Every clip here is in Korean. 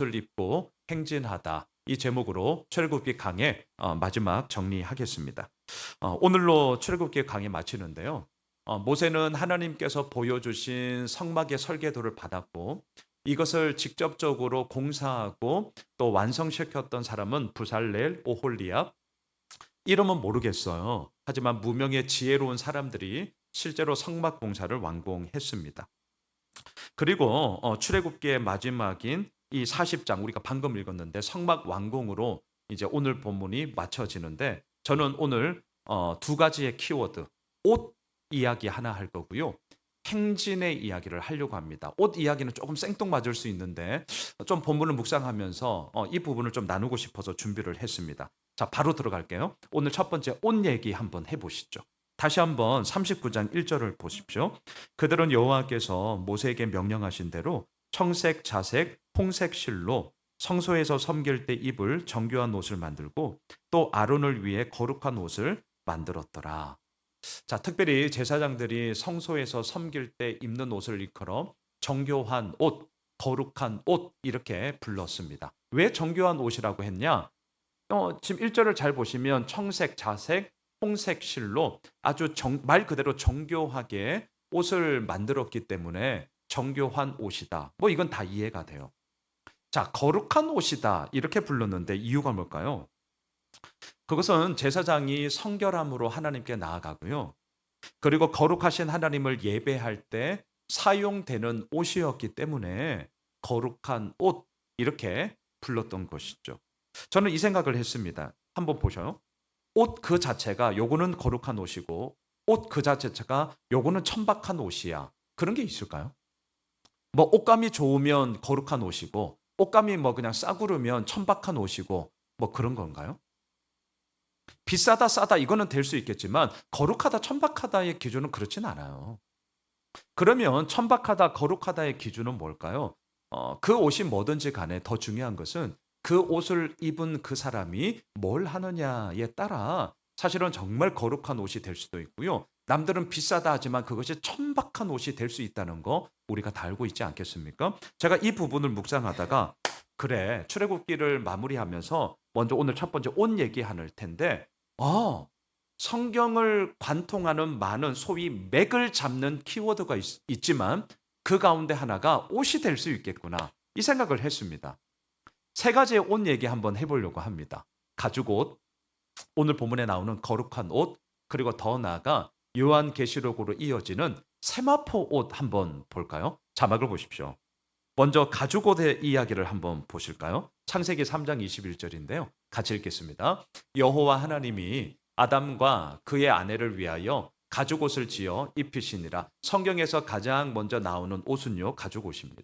옷을 입고 행진하다. 이 제목으로 출애굽기 강의 마지막 정리하겠습니다. 오늘로 출애굽기 강의 마치는데요. 모세는 하나님께서 보여주신 성막의 설계도를 받았고 이것을 직접적으로 공사하고 또 완성시켰던 사람은 부살렐, 오홀리압, 이름은 모르겠어요. 하지만 무명의 지혜로운 사람들이 실제로 성막 공사를 완공했습니다. 그리고 출애굽기의 마지막인 이 40장 우리가 방금 읽었는데 성막 완공으로 이제 오늘 본문이 맞춰지는데 저는 오늘 두 가지의 키워드 옷 이야기 하나 할 거고요. 행진의 이야기를 하려고 합니다. 옷 이야기는 조금 생뚱맞을 수 있는데 좀 본문을 묵상하면서 이 부분을 좀 나누고 싶어서 준비를 했습니다. 자, 바로 들어갈게요. 오늘 첫 번째 옷 얘기 한번 해보시죠. 다시 한번 39장 1절을 보십시오. 그들은 여호와께서 모세에게 명령하신 대로 청색, 자색, 홍색 실로 성소에서 섬길 때 입을 정교한 옷을 만들고 또 아론을 위해 거룩한 옷을 만들었더라. 자, 특별히 제사장들이 성소에서 섬길 때 입는 옷을 일컬어 정교한 옷, 거룩한 옷 이렇게 불렀습니다. 왜 정교한 옷이라고 했냐? 지금 1절을 잘 보시면 청색, 자색, 홍색 실로 아주 말 그대로 정교하게 옷을 만들었기 때문에 정교한 옷이다. 뭐 이건 다 이해가 돼요. 자, 거룩한 옷이다. 이렇게 불렀는데 이유가 뭘까요? 그것은 제사장이 성결함으로 하나님께 나아가고요. 그리고 거룩하신 하나님을 예배할 때 사용되는 옷이었기 때문에 거룩한 옷 이렇게 불렀던 것이죠. 저는 이 생각을 했습니다. 한번 보셔요. 옷 그 자체가 요거는 거룩한 옷이고 옷 그 자체가 요거는 천박한 옷이야. 그런 게 있을까요? 뭐 옷감이 좋으면 거룩한 옷이고 옷감이 뭐 그냥 싸구르면 천박한 옷이고 뭐 그런 건가요? 비싸다 싸다 이거는 될 수 있겠지만 거룩하다 천박하다의 기준은 그렇진 않아요. 그러면 천박하다 거룩하다의 기준은 뭘까요? 그 옷이 뭐든지 간에 더 중요한 것은 그 옷을 입은 그 사람이 뭘 하느냐에 따라 사실은 정말 거룩한 옷이 될 수도 있고요. 남들은 비싸다 하지만 그것이 천박한 옷이 될 수 있다는 거 우리가 다 알고 있지 않겠습니까? 제가 이 부분을 묵상하다가 그래 출애굽기를 마무리하면서 먼저 오늘 첫 번째 옷 얘기할 텐데 어 성경을 관통하는 많은 소위 맥을 잡는 키워드가 있지만 그 가운데 하나가 옷이 될 수 있겠구나. 이 생각을 했습니다. 세 가지의 옷 얘기 한번 해보려고 합니다. 가죽 옷, 오늘 본문에 나오는 거룩한 옷, 그리고 더 나아가 요한계시록으로 이어지는 세마포 옷 한번 볼까요? 자막을 보십시오. 먼저 가죽 옷의 이야기를 한번 보실까요? 창세기 3장 21절인데요. 같이 읽겠습니다. 여호와 하나님이 아담과 그의 아내를 위하여 가죽 옷을 지어 입히시니라. 성경에서 가장 먼저 나오는 옷은요, 가죽 옷입니다.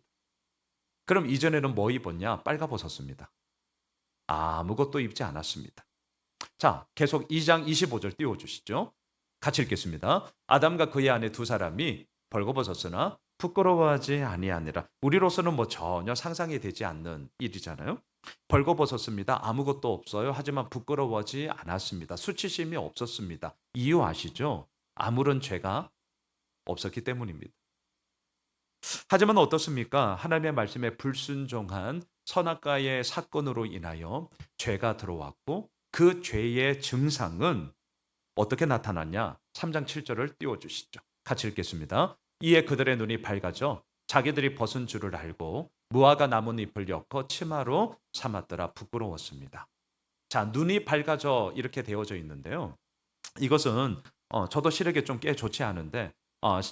그럼 이전에는 뭐 입었냐? 빨가벗었습니다. 아무것도 입지 않았습니다. 자, 계속 2장 25절 띄워주시죠. 같이 읽겠습니다. 아담과 그의 아내 두 사람이 벌거벗었으나 부끄러워하지 아니하니라. 우리로서는 뭐 전혀 상상이 되지 않는 일이잖아요. 벌거벗었습니다. 아무것도 없어요. 하지만 부끄러워하지 않았습니다. 수치심이 없었습니다. 이유 아시죠? 아무런 죄가 없었기 때문입니다. 하지만 어떻습니까? 하나님의 말씀에 불순종한 선악과의 사건으로 인하여 죄가 들어왔고 그 죄의 증상은 어떻게 나타났냐? 3장 7절을 띄워주시죠. 같이 읽겠습니다. 이에 그들의 눈이 밝아져 자기들이 벗은 줄을 알고 무화과 나뭇잎을 엮어 치마로 삼았더라. 부끄러웠습니다. 자, 눈이 밝아져 이렇게 되어져 있는데요. 이것은 저도 시력이 좀 꽤 좋지 않은데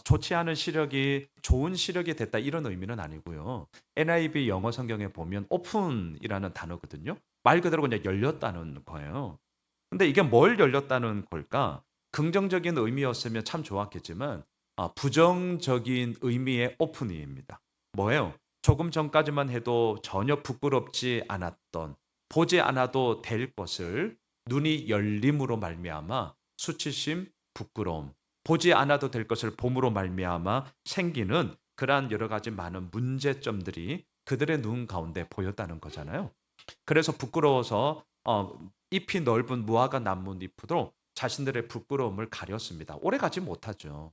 좋지 않은 시력이 좋은 시력이 됐다 이런 의미는 아니고요. NIV 영어 성경에 보면 open이라는 단어거든요. 말 그대로 그냥 열렸다는 거예요. 근데 이게 뭘 열렸다는 걸까? 긍정적인 의미였으면 참 좋았겠지만 부정적인 의미의 오프닝입니다. 뭐예요? 조금 전까지만 해도 전혀 부끄럽지 않았던 보지 않아도 될 것을 눈이 열림으로 말미암아 수치심, 부끄러움, 보지 않아도 될 것을 봄으로 말미암아 생기는 그러한 여러 가지 많은 문제점들이 그들의 눈 가운데 보였다는 거잖아요. 그래서 부끄러워서 잎이 넓은 무화과 나뭇잎으로 자신들의 부끄러움을 가렸습니다. 오래 가지 못하죠.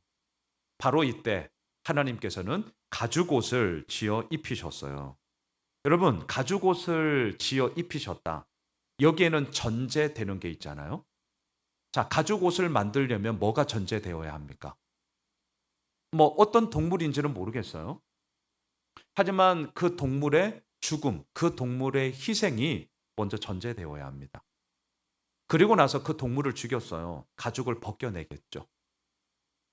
바로 이때 하나님께서는 가죽 옷을 지어 입히셨어요. 여러분, 가죽 옷을 지어 입히셨다. 여기에는 전제되는 게 있잖아요. 자, 가죽 옷을 만들려면 뭐가 전제되어야 합니까? 뭐 어떤 동물인지는 모르겠어요. 하지만 그 동물의 죽음, 그 동물의 희생이 먼저 전제되어야 합니다. 그리고 나서 그 동물을 죽였어요. 가죽을 벗겨내겠죠.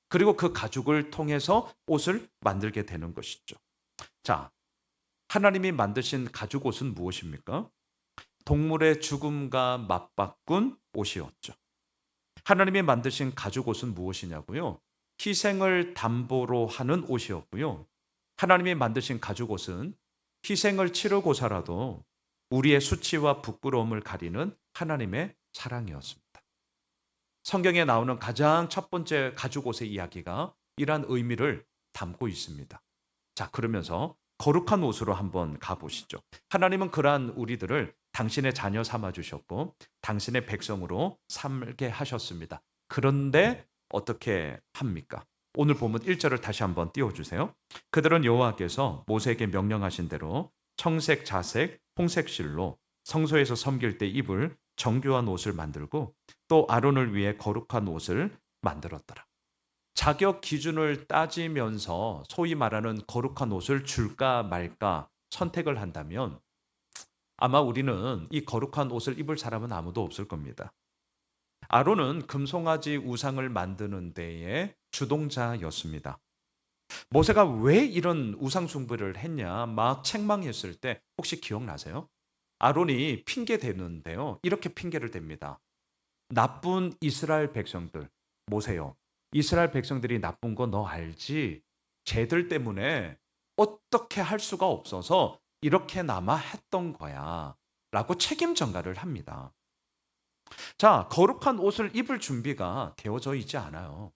그리고 그 가죽을 통해서 옷을 만들게 되는 것이죠. 자, 하나님이 만드신 가죽 옷은 무엇입니까? 동물의 죽음과 맞바꾼 옷이었죠. 하나님이 만드신 가죽 옷은 무엇이냐고요? 희생을 담보로 하는 옷이었고요. 하나님이 만드신 가죽 옷은 희생을 치르고서라도 우리의 수치와 부끄러움을 가리는 하나님의 사랑이었습니다. 성경에 나오는 가장 첫 번째 가죽 옷의 이야기가 이러한 의미를 담고 있습니다. 자, 그러면서 거룩한 옷으로 한번 가보시죠. 하나님은 그러한 우리들을 당신의 자녀 삼아 주셨고 당신의 백성으로 삼게 하셨습니다. 그런데 어떻게 합니까? 오늘 본문 1절을 다시 한번 띄워주세요. 그들은 여호와께서 모세에게 명령하신 대로 청색, 자색, 홍색 실로 성소에서 섬길 때 입을 정교한 옷을 만들고 또 아론을 위해 거룩한 옷을 만들었더라. 자격 기준을 따지면서 소위 말하는 거룩한 옷을 줄까 말까 선택을 한다면 아마 우리는 이 거룩한 옷을 입을 사람은 아무도 없을 겁니다. 아론은 금송아지 우상을 만드는 데에 주동자였습니다. 모세가 왜 이런 우상 숭배를 했냐 막 책망했을 때 혹시 기억나세요? 아론이 핑계 대는데요. 이렇게 핑계를 댑니다. 나쁜 이스라엘 백성들, 모세요. 이스라엘 백성들이 나쁜 거 너 알지? 쟤들 때문에 어떻게 할 수가 없어서 이렇게나마 했던 거야. 라고 책임 전가를 합니다. 자, 거룩한 옷을 입을 준비가 되어져 있지 않아요.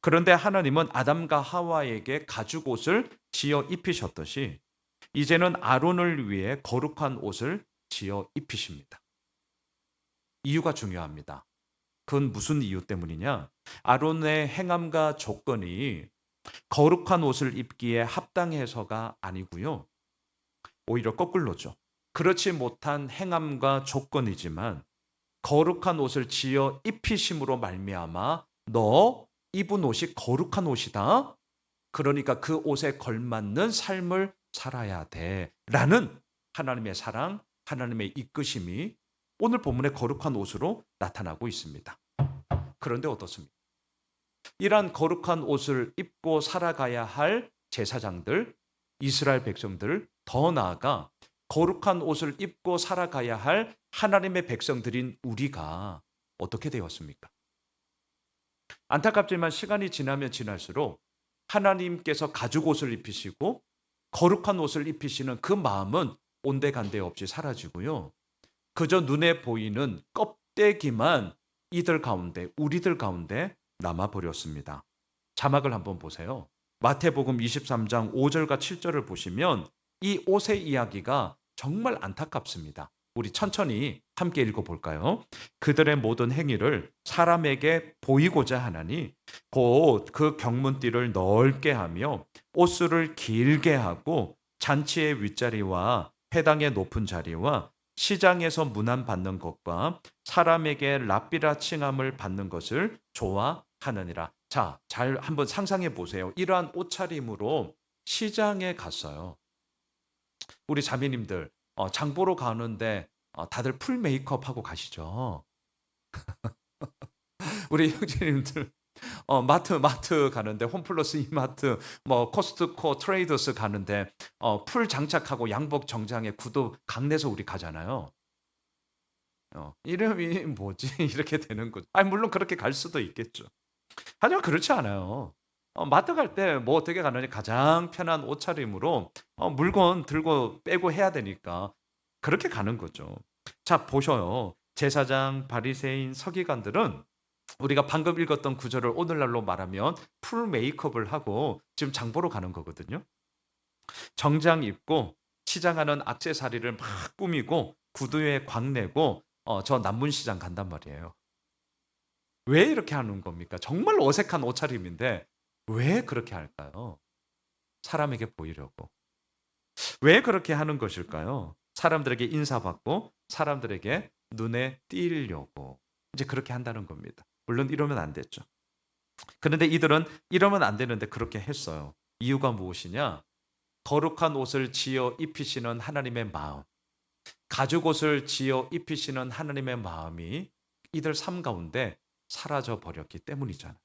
그런데 하나님은 아담과 하와에게 가죽 옷을 지어 입히셨듯이 이제는 아론을 위해 거룩한 옷을 지어 입히십니다. 이유가 중요합니다. 그건 무슨 이유 때문이냐? 아론의 행함과 조건이 거룩한 옷을 입기에 합당해서가 아니고요. 오히려 거꾸로죠. 그렇지 못한 행함과 조건이지만 거룩한 옷을 지어 입히심으로 말미암아 너 입은 옷이 거룩한 옷이다. 그러니까 그 옷에 걸맞는 삶을 살아야 돼. 라는 하나님의 사랑, 하나님의 이끄심이 오늘 본문의 거룩한 옷으로 나타나고 있습니다. 그런데 어떻습니까? 이러한 거룩한 옷을 입고 살아가야 할 제사장들, 이스라엘 백성들, 더 나아가 거룩한 옷을 입고 살아가야 할 하나님의 백성들인 우리가 어떻게 되었습니까? 안타깝지만 시간이 지나면 지날수록 하나님께서 가죽 옷을 입히시고 거룩한 옷을 입히시는 그 마음은 온데간데 없이 사라지고요. 그저 눈에 보이는 껍데기만 이들 가운데, 우리들 가운데 남아버렸습니다. 자막을 한번 보세요. 마태복음 23장 5절과 7절을 보시면 이 옷의 이야기가 정말 안타깝습니다. 우리 천천히 함께 읽어볼까요? 그들의 모든 행위를 사람에게 보이고자 하나니 곧 그 경문띠를 넓게 하며 옷수를 길게 하고 잔치의 윗자리와 회당의 높은 자리와 시장에서 문안받는 것과 사람에게 랍비라 칭함을 받는 것을 좋아하느니라. 자, 잘 한번 상상해 보세요. 이러한 옷차림으로 시장에 갔어요. 우리 자매님들 장 보러 가는데 다들 풀 메이크업 하고 가시죠. 우리 형제님들 마트 가는데 홈플러스 이마트 뭐 코스트코 트레이더스 가는데 풀 장착하고 양복 정장에 구두 강내서 우리 가잖아요. 이름이 뭐지? 이렇게 되는 거죠. 아니 물론 그렇게 갈 수도 있겠죠. 하지만 그렇지 않아요. 마트 갈 때 뭐 어떻게 가느니 가장 편한 옷차림으로 물건 들고 빼고 해야 되니까 그렇게 가는 거죠. 자, 보셔요. 제사장, 바리새인, 서기관들은 우리가 방금 읽었던 구절을 오늘날로 말하면 풀 메이크업을 하고 지금 장 보러 가는 거거든요. 정장 입고 치장하는 액세서리를 막 꾸미고 구두에 광내고 저 남문시장 간단 말이에요. 왜 이렇게 하는 겁니까? 정말 어색한 옷차림인데 왜 그렇게 할까요? 사람에게 보이려고. 왜 그렇게 하는 것일까요? 사람들에게 인사받고 사람들에게 눈에 띄려고 이제 그렇게 한다는 겁니다. 물론 이러면 안 됐죠. 그런데 이들은 이러면 안 되는데 그렇게 했어요. 이유가 무엇이냐? 거룩한 옷을 지어 입히시는 하나님의 마음, 가죽 옷을 지어 입히시는 하나님의 마음이 이들 삶 가운데 사라져 버렸기 때문이잖아요.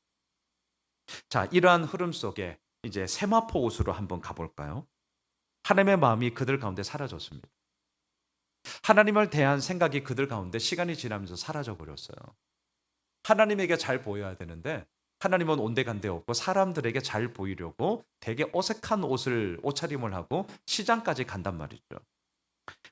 자, 이러한 흐름 속에 이제 세마포 옷으로 한번 가볼까요? 하나님의 마음이 그들 가운데 사라졌습니다. 하나님을 대한 생각이 그들 가운데 시간이 지나면서 사라져 버렸어요. 하나님에게 잘 보여야 되는데 하나님은 온데간데 없고 사람들에게 잘 보이려고 되게 어색한 옷차림을 하고 시장까지 간단 말이죠.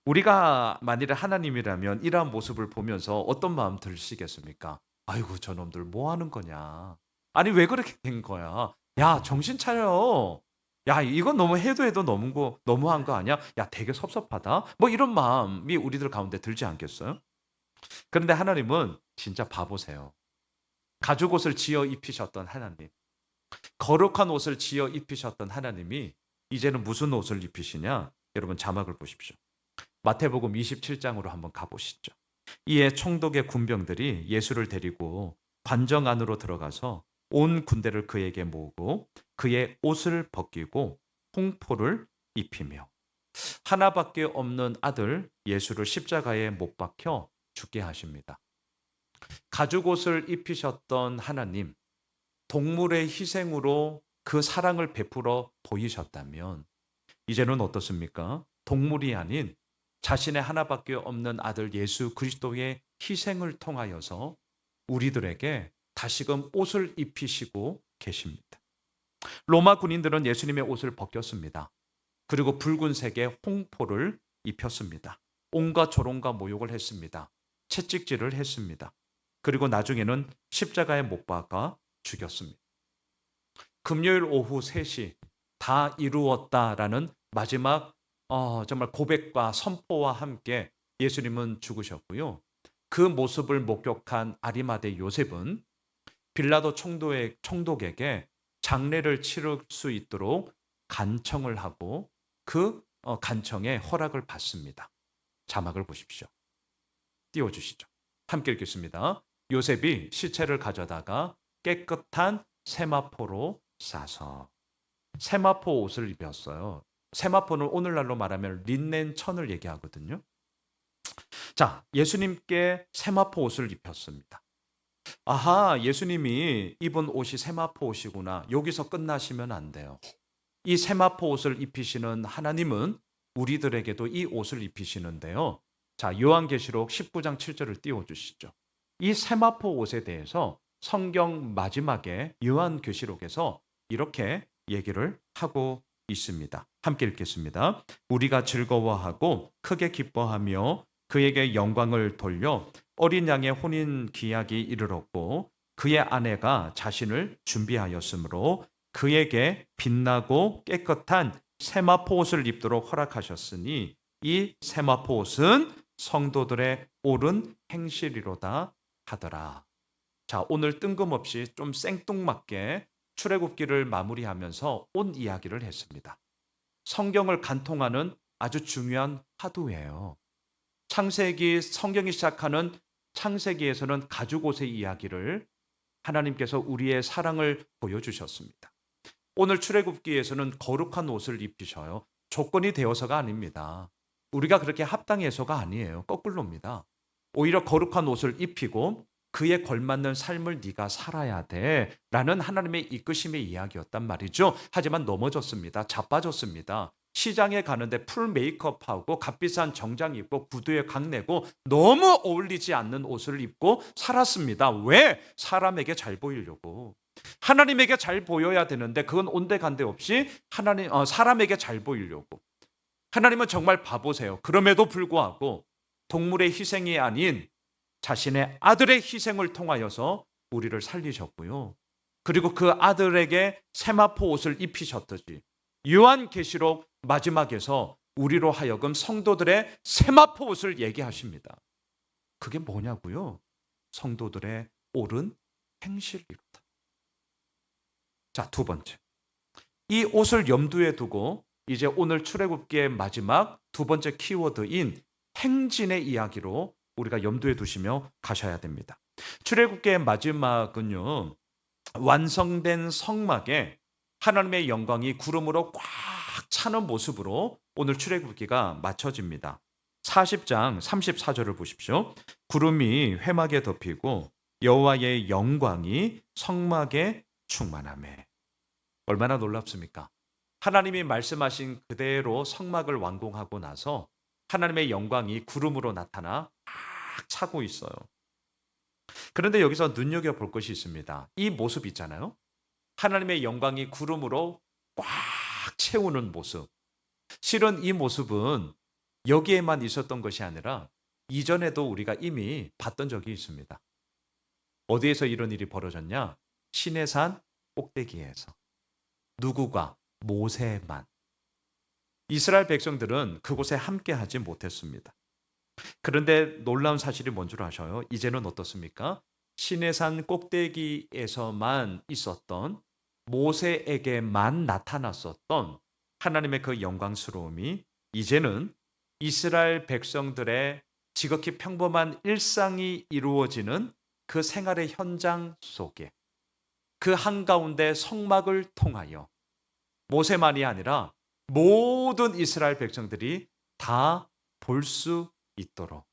우리가 만일에 하나님이라면 이러한 모습을 보면서 어떤 마음 드시겠습니까? 아이고 저놈들 뭐 하는 거냐. 아니 왜 그렇게 된 거야. 야 정신 차려. 야 이건 너무 해도 너무한 거 아니야? 야 되게 섭섭하다. 뭐 이런 마음이 우리들 가운데 들지 않겠어요? 그런데 하나님은 진짜 바보세요. 가죽 옷을 지어 입히셨던 하나님, 거룩한 옷을 지어 입히셨던 하나님이 이제는 무슨 옷을 입히시냐? 여러분 자막을 보십시오. 마태복음 27장으로 한번 가보시죠. 이에 총독의 군병들이 예수를 데리고 관정 안으로 들어가서 온 군대를 그에게 모으고 그의 옷을 벗기고 홍포를 입히며 하나밖에 없는 아들 예수를 십자가에 못 박혀 죽게 하십니다. 가죽 옷을 입히셨던 하나님, 동물의 희생으로 그 사랑을 베풀어 보이셨다면 이제는 어떻습니까? 동물이 아닌 자신의 하나밖에 없는 아들 예수 그리스도의 희생을 통하여서 우리들에게 다시금 옷을 입히시고 계십니다. 로마 군인들은 예수님의 옷을 벗겼습니다. 그리고 붉은색의 홍포를 입혔습니다. 온갖 조롱과 모욕을 했습니다. 채찍질을 했습니다. 그리고 나중에는 십자가에 못 박아 죽였습니다. 금요일 오후 3시 다 이루었다라는 마지막 정말 고백과 선포와 함께 예수님은 죽으셨고요. 그 모습을 목격한 아리마대 요셉은 빌라도 총독에게 장례를 치를 수 있도록 간청을 하고 그 간청에 허락을 받습니다. 자막을 보십시오. 띄워주시죠. 함께 읽겠습니다. 요셉이 시체를 가져다가 깨끗한 세마포로 싸서 세마포 옷을 입혔어요. 세마포는 오늘날로 말하면 린넨 천을 얘기하거든요. 자, 예수님께 세마포 옷을 입혔습니다. 아하, 예수님이 입은 옷이 세마포 옷이구나. 여기서 끝나시면 안 돼요. 이 세마포 옷을 입히시는 하나님은 우리들에게도 이 옷을 입히시는데요. 자, 요한계시록 19장 7절을 띄워주시죠. 이 세마포 옷에 대해서 성경 마지막에 요한계시록에서 이렇게 얘기를 하고 있습니다. 함께 읽겠습니다. 우리가 즐거워하고 크게 기뻐하며 그에게 영광을 돌려 어린 양의 혼인 기약이 이르렀고 그의 아내가 자신을 준비하였으므로 그에게 빛나고 깨끗한 세마포 옷을 입도록 허락하셨으니 이 세마포 옷은 성도들의 옳은 행실이로다 하더라. 자, 오늘 뜬금없이 좀 생뚱맞게 출애굽기를 마무리하면서 온 이야기를 했습니다. 성경을 간통하는 아주 중요한 화두예요. 창세기 성경이 시작하는 창세기에서는 가죽 옷의 이야기를 하나님께서 우리의 사랑을 보여주셨습니다. 오늘 출애굽기에서는 거룩한 옷을 입히셔요. 조건이 되어서가 아닙니다. 우리가 그렇게 합당해서가 아니에요. 거꾸로입니다. 오히려 거룩한 옷을 입히고 그에 걸맞는 삶을 네가 살아야 돼 라는 하나님의 이끄심의 이야기였단 말이죠. 하지만 넘어졌습니다. 자빠졌습니다. 시장에 가는데 풀 메이크업하고 값비싼 정장 입고 구두에 강내고 너무 어울리지 않는 옷을 입고 살았습니다. 왜? 사람에게 잘 보이려고. 하나님에게 잘 보여야 되는데 그건 온데간데 없이 사람에게 잘 보이려고. 하나님은 정말 바보세요. 그럼에도 불구하고 동물의 희생이 아닌 자신의 아들의 희생을 통하여서 우리를 살리셨고요. 그리고 그 아들에게 세마포 옷을 입히셨듯이 요한계시록 마지막에서 우리로 하여금 성도들의 세마포 옷을 얘기하십니다. 그게 뭐냐고요? 성도들의 옳은 행실이로다. 자, 두 번째. 이 옷을 염두에 두고 이제 오늘 출애굽기의 마지막 두 번째 키워드인 행진의 이야기로 우리가 염두에 두시며 가셔야 됩니다. 출애굽기의 마지막은요, 완성된 성막에 하나님의 영광이 구름으로 꽉 차는 모습으로 오늘 출애굽기가 마쳐집니다. 40장 34절을 보십시오. 구름이 회막에 덮이고 여호와의 영광이 성막에 충만하매. 얼마나 놀랍습니까? 하나님이 말씀하신 그대로 성막을 완공하고 나서 하나님의 영광이 구름으로 나타나 꽉 차고 있어요. 그런데 여기서 눈여겨볼 것이 있습니다. 이 모습 있잖아요. 하나님의 영광이 구름으로 꽉 채우는 모습. 실은 이 모습은 여기에만 있었던 것이 아니라 이전에도 우리가 이미 봤던 적이 있습니다. 어디에서 이런 일이 벌어졌냐? 시내산 꼭대기에서. 누구가? 모세만. 이스라엘 백성들은 그곳에 함께하지 못했습니다. 그런데 놀라운 사실이 뭔 줄 아셔요? 이제는 어떻습니까? 시내산 꼭대기에서만 있었던, 모세에게만 나타났었던 하나님의 그 영광스러움이 이제는 이스라엘 백성들의 지극히 평범한 일상이 이루어지는 그 생활의 현장 속에, 그 한가운데 성막을 통하여 모세만이 아니라 모든 이스라엘 백성들이 다 볼 수 있도록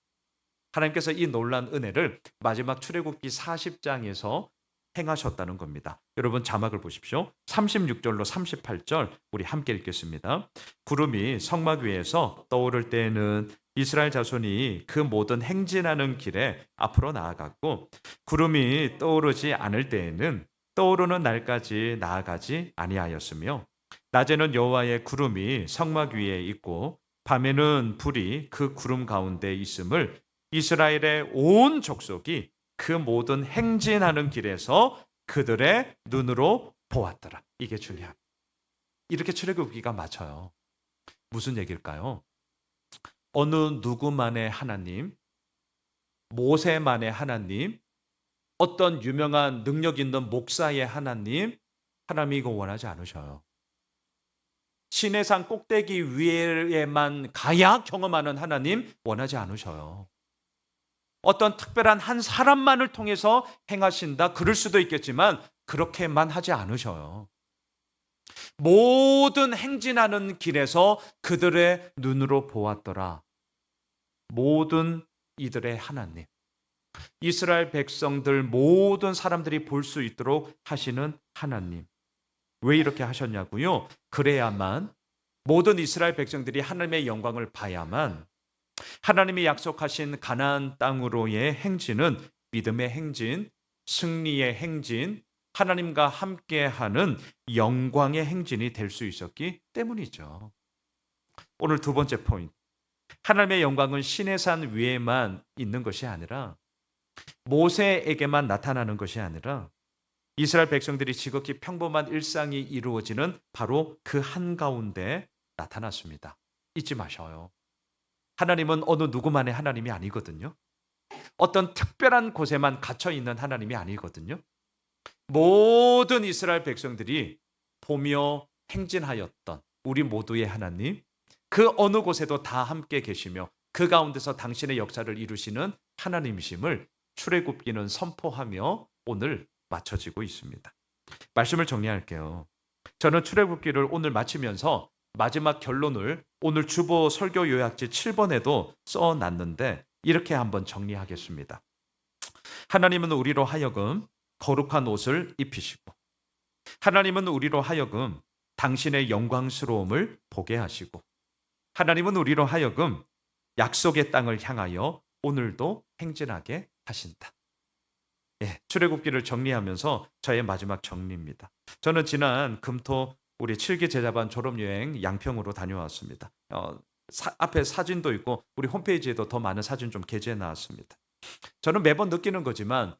하나님께서 이 놀라운 은혜를 마지막 출애굽기 40장에서 행하셨다는 겁니다. 여러분 자막을 보십시오. 36절로 38절 우리 함께 읽겠습니다. 구름이 성막 위에서 떠오를 때에는 이스라엘 자손이 그 모든 행진하는 길에 앞으로 나아갔고, 구름이 떠오르지 않을 때에는 떠오르는 날까지 나아가지 아니하였으며, 낮에는 여호와의 구름이 성막 위에 있고 밤에는 불이 그 구름 가운데 있음을 이스라엘의 온 족속이 그 모든 행진하는 길에서 그들의 눈으로 보았더라. 이게 중요합니다. 이렇게 출애굽기가 마쳐요. 무슨 얘기일까요? 어느 누구만의 하나님, 모세만의 하나님, 어떤 유명한 능력 있는 목사의 하나님, 하나님이 이거 원하지 않으셔요. 시내산 꼭대기 위에만 가야 경험하는 하나님 원하지 않으셔요. 어떤 특별한 한 사람만을 통해서 행하신다, 그럴 수도 있겠지만 그렇게만 하지 않으셔요. 모든 행진하는 길에서 그들의 눈으로 보았더라. 모든 이들의 하나님, 이스라엘 백성들 모든 사람들이 볼 수 있도록 하시는 하나님. 왜 이렇게 하셨냐고요? 그래야만 모든 이스라엘 백성들이 하나님의 영광을 봐야만 하나님이 약속하신 가나안 땅으로의 행진은 믿음의 행진, 승리의 행진, 하나님과 함께하는 영광의 행진이 될 수 있었기 때문이죠. 오늘 두 번째 포인트. 하나님의 영광은 시내산 위에만 있는 것이 아니라, 모세에게만 나타나는 것이 아니라 이스라엘 백성들이 지극히 평범한 일상이 이루어지는 바로 그 한가운데 나타났습니다. 잊지 마셔요. 하나님은 어느 누구만의 하나님이 아니거든요. 어떤 특별한 곳에만 갇혀 있는 하나님이 아니거든요. 모든 이스라엘 백성들이 보며 행진하였던 우리 모두의 하나님, 그 어느 곳에도 다 함께 계시며 그 가운데서 당신의 역사를 이루시는 하나님이심을 출애굽기는 선포하며 오늘 마쳐지고 있습니다. 말씀을 정리할게요. 저는 출애굽기를 오늘 마치면서 마지막 결론을 오늘 주보 설교 요약지 7번에도 써놨는데 이렇게 한번 정리하겠습니다. 하나님은 우리로 하여금 거룩한 옷을 입히시고, 하나님은 우리로 하여금 당신의 영광스러움을 보게 하시고, 하나님은 우리로 하여금 약속의 땅을 향하여 오늘도 행진하게 하신다. 출애굽기를 정리하면서 저의 마지막 정리입니다. 저는 지난 금토 우리 7기 제자반 졸업여행 양평으로 다녀왔습니다. 앞에 사진도 있고 우리 홈페이지에도 더 많은 사진 좀 게재해 놨습니다. 저는 매번 느끼는 거지만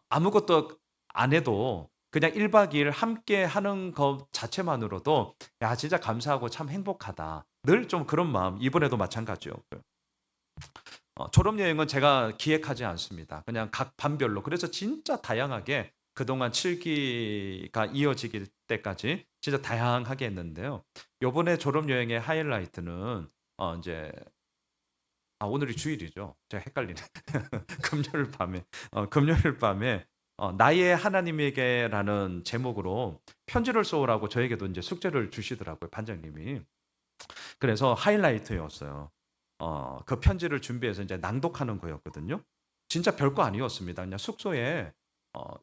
아무것도 안 해도 그냥 1박 2일 함께 하는 것 자체만으로도 야 진짜 감사하고 참 행복하다. 늘 좀 그런 마음, 이번에도 마찬가지요. 졸업여행은 제가 기획하지 않습니다. 그냥 각 반별로. 그래서 진짜 다양하게 그동안 7기가 이어지길 때까지 진짜 다양하게 했는데요. 요번에 졸업 여행의 하이라이트는 인제 오늘이 주일이죠. 제가 헷갈리네. 금요일 밤에 금요일 밤에 "나의 하나님에게"라는 제목으로 편지를 써오라고 저에게도 인제 숙제를 주시더라고요, 반장님이. 그래서 하이라이트였어요. 그 편지를 준비해서 인제 낭독하는 거였거든요. 진짜 별거 아니었습니다. 그냥 숙소에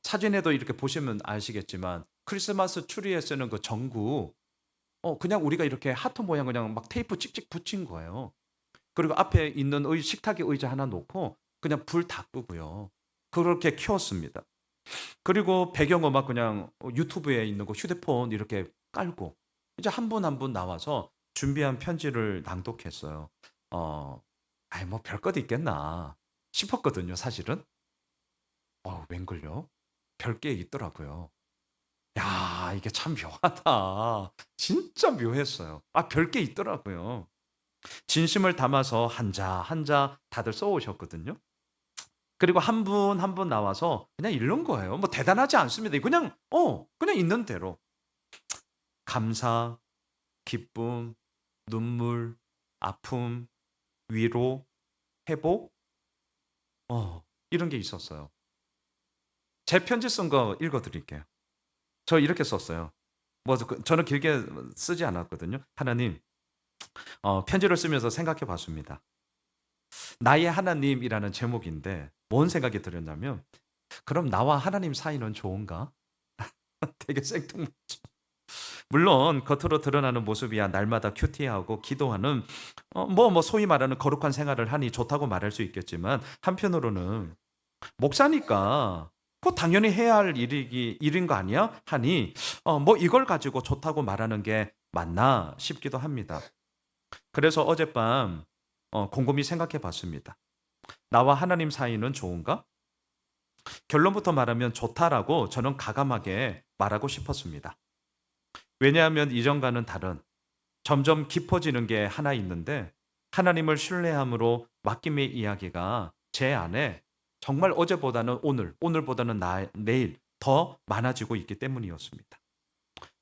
사진에도 이렇게 보시면 아시겠지만 크리스마스 트리에 쓰는 그 전구 그냥 우리가 이렇게 하트 모양 그냥 막 테이프 찍찍 붙인 거예요. 그리고 앞에 있는 식탁에 의자 하나 놓고 그냥 불 다 끄고요. 그렇게 키웠습니다. 그리고 배경음악 그냥 유튜브에 있는 거 휴대폰 이렇게 깔고 이제 한 분 한 분 나와서 준비한 편지를 낭독했어요. 어 '아이 뭐 별것 있겠나.' 싶었거든요 사실은. 웬걸요? 별게 있더라고요. 야 이게 참 묘하다. 진짜 묘했어요. 별게 있더라고요. 진심을 담아서 한자 한자 다들 써 오셨거든요. 그리고 한 분 한 분 나와서 그냥 읽는 거예요. 뭐 대단하지 않습니다. 그냥 있는 대로 감사, 기쁨, 눈물, 아픔, 위로, 회복 이런 게 있었어요. 제 편지 쓴 거 읽어 드릴게요. 저 이렇게 썼어요. 저는 길게 쓰지 않았거든요. "하나님, 편지를 쓰면서 생각해 봤습니다. 나의 하나님이라는 제목인데 뭔 생각이 들었냐면 '그럼 나와 하나님 사이는 좋은가?' 되게 생뚱맞죠. 물론 겉으로 드러나는 모습이야 날마다 큐티하고 기도하는 소위 말하는 거룩한 생활을 하니 좋다고 말할 수 있겠지만 한편으로는 '목사니까 그거 당연히 해야 할 일인 거 아니야?' 하니 이걸 가지고 좋다고 말하는 게 맞나 싶기도 합니다. 그래서 어젯밤 곰곰이 생각해 봤습니다. '나와 하나님 사이는 좋은가?' 결론부터 말하면 좋다라고 저는 가감하게 말하고 싶었습니다. 왜냐하면 이전과는 다른 점점 깊어지는 게 하나 있는데 하나님을 신뢰함으로 맡김의 이야기가 제 안에 정말 어제보다는 오늘, 오늘보다는 내일 더 많아지고 있기 때문이었습니다.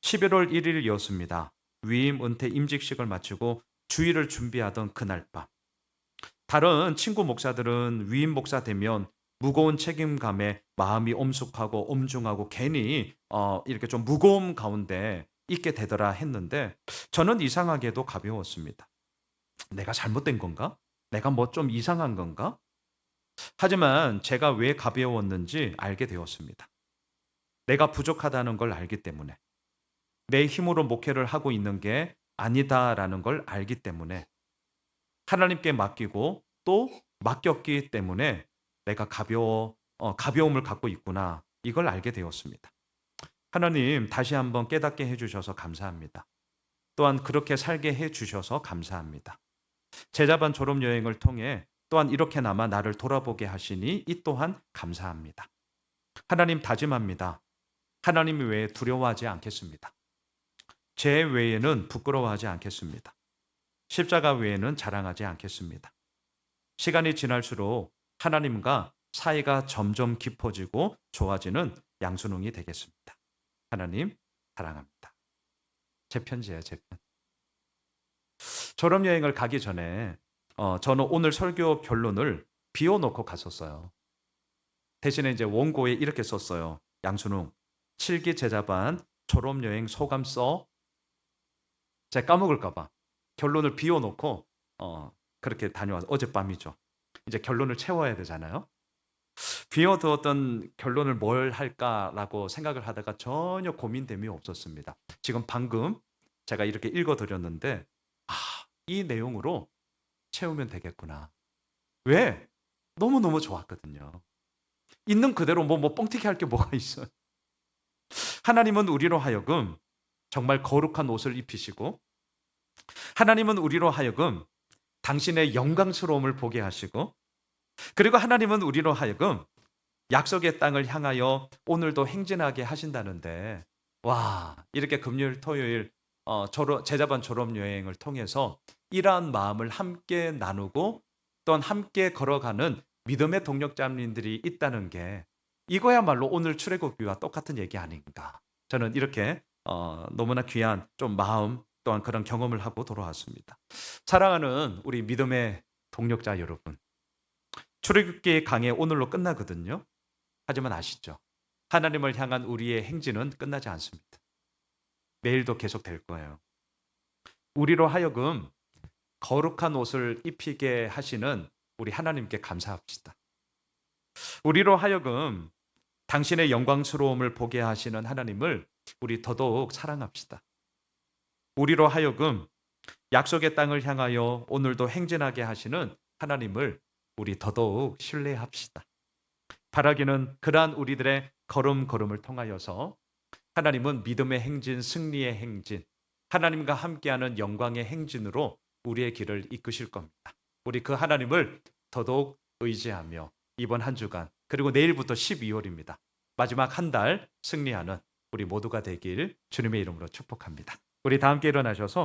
11월 1일이었습니다. 위임 은퇴 임직식을 마치고 주일을 준비하던 그날 밤. 다른 친구 목사들은 위임 목사 되면 무거운 책임감에 마음이 엄숙하고 엄중하고 괜히 이렇게 좀 무거움 가운데 있게 되더라 했는데 저는 이상하게도 가벼웠습니다. '내가 잘못된 건가? 내가 뭐 좀 이상한 건가?' 하지만 제가 왜 가벼웠는지 알게 되었습니다. 내가 부족하다는 걸 알기 때문에, 내 힘으로 목회를 하고 있는 게 아니다라는 걸 알기 때문에, 하나님께 맡기고 또 맡겼기 때문에 내가 가벼움을 갖고 있구나. 이걸 알게 되었습니다. 하나님 다시 한번 깨닫게 해 주셔서 감사합니다. 또한 그렇게 살게 해 주셔서 감사합니다. 제자반 졸업 여행을 통해 또한 이렇게나마 나를 돌아보게 하시니 이 또한 감사합니다. 하나님 다짐합니다. 하나님 외에 두려워하지 않겠습니다. 제 외에는 부끄러워하지 않겠습니다. 십자가 외에는 자랑하지 않겠습니다. 시간이 지날수록 하나님과 사이가 점점 깊어지고 좋아지는 양순웅이 되겠습니다. 하나님 사랑합니다. 제 편지예요, 제 편. 졸업 여행을 가기 전에 저는 오늘 설교 결론을 비워 놓고 갔었어요. 대신에 이제 원고에 이렇게 썼어요. 양순웅, 7기 제자반 졸업 여행 소감 써. 제가 까먹을까 봐 결론을 비워 놓고 그렇게 다녀와서 어젯밤이죠. 이제 결론을 채워야 되잖아요. 비워 두었던 결론을 뭘 할까라고 생각을 하다가 전혀 고민됨이 없었습니다. 지금 방금 제가 이렇게 읽어 드렸는데 이 내용으로 채우면 되겠구나. 왜? 너무너무 좋았거든요. 있는 그대로 뻥튀기 할 게 뭐가 있어요. 하나님은 우리로 하여금 정말 거룩한 옷을 입히시고 하나님은 우리로 하여금 당신의 영광스러움을 보게 하시고 그리고 하나님은 우리로 하여금 약속의 땅을 향하여 오늘도 행진하게 하신다는데 이렇게 금요일 토요일 제자반 졸업 여행을 통해서 이러한 마음을 함께 나누고 또한 함께 걸어가는 믿음의 동력자님들이 있다는 게 이거야말로 오늘 출애굽기와 똑같은 얘기 아닌가. 저는 이렇게 너무나 귀한 좀 마음 또한 그런 경험을 하고 돌아왔습니다. 사랑하는 우리 믿음의 동력자 여러분. 출애굽기 강해 오늘로 끝나거든요. 하지만 아시죠? 하나님을 향한 우리의 행진은 끝나지 않습니다. 내일도 계속 될 거예요. 우리로 하여금 거룩한 옷을 입히게 하시는 우리 하나님께 감사합시다. 우리로 하여금 당신의 영광스러움을 보게 하시는 하나님을 우리 더더욱 사랑합시다. 우리로 하여금 약속의 땅을 향하여 오늘도 행진하게 하시는 하나님을 우리 더더욱 신뢰합시다. 바라기는 그러한 우리들의 걸음걸음을 통하여서 하나님은 믿음의 행진, 승리의 행진, 하나님과 함께하는 영광의 행진으로 우리의 길을 이끄실 겁니다. 우리 그 하나님을 더더욱 의지하며 이번 한 주간 그리고 내일부터 12월입니다. 마지막 한 달 승리하는 우리 모두가 되길 주님의 이름으로 축복합니다. 우리 다 함께 일어나셔서